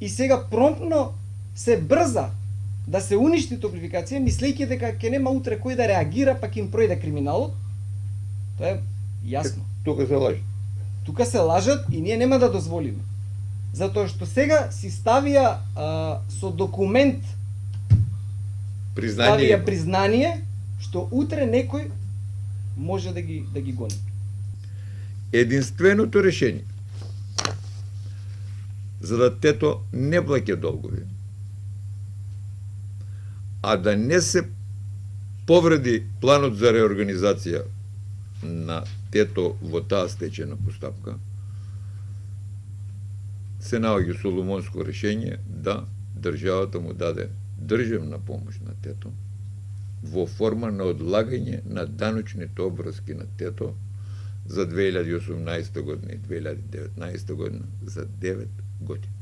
И сега промптно се брза да се уништи топлификација, мислејќи дека ќе нема утре кој да реагира, па ќе им пројде криминалот. Тоа е јасно. Тука се лажи. Тука се лажат и ние нема да дозволиме. Затоа што сега си ставија со документ признание што утре некој може да ги гони. Единственото решение за да тето не плаќа долгови, а да не се повреди планот за реорганизација на тето во таа стечена постапка, се наоѓа соломонско решение да државата му даде државна помош на тето во форма на одлагање на даночните обврски на тето за 2018 година и 2019 година за 9 години.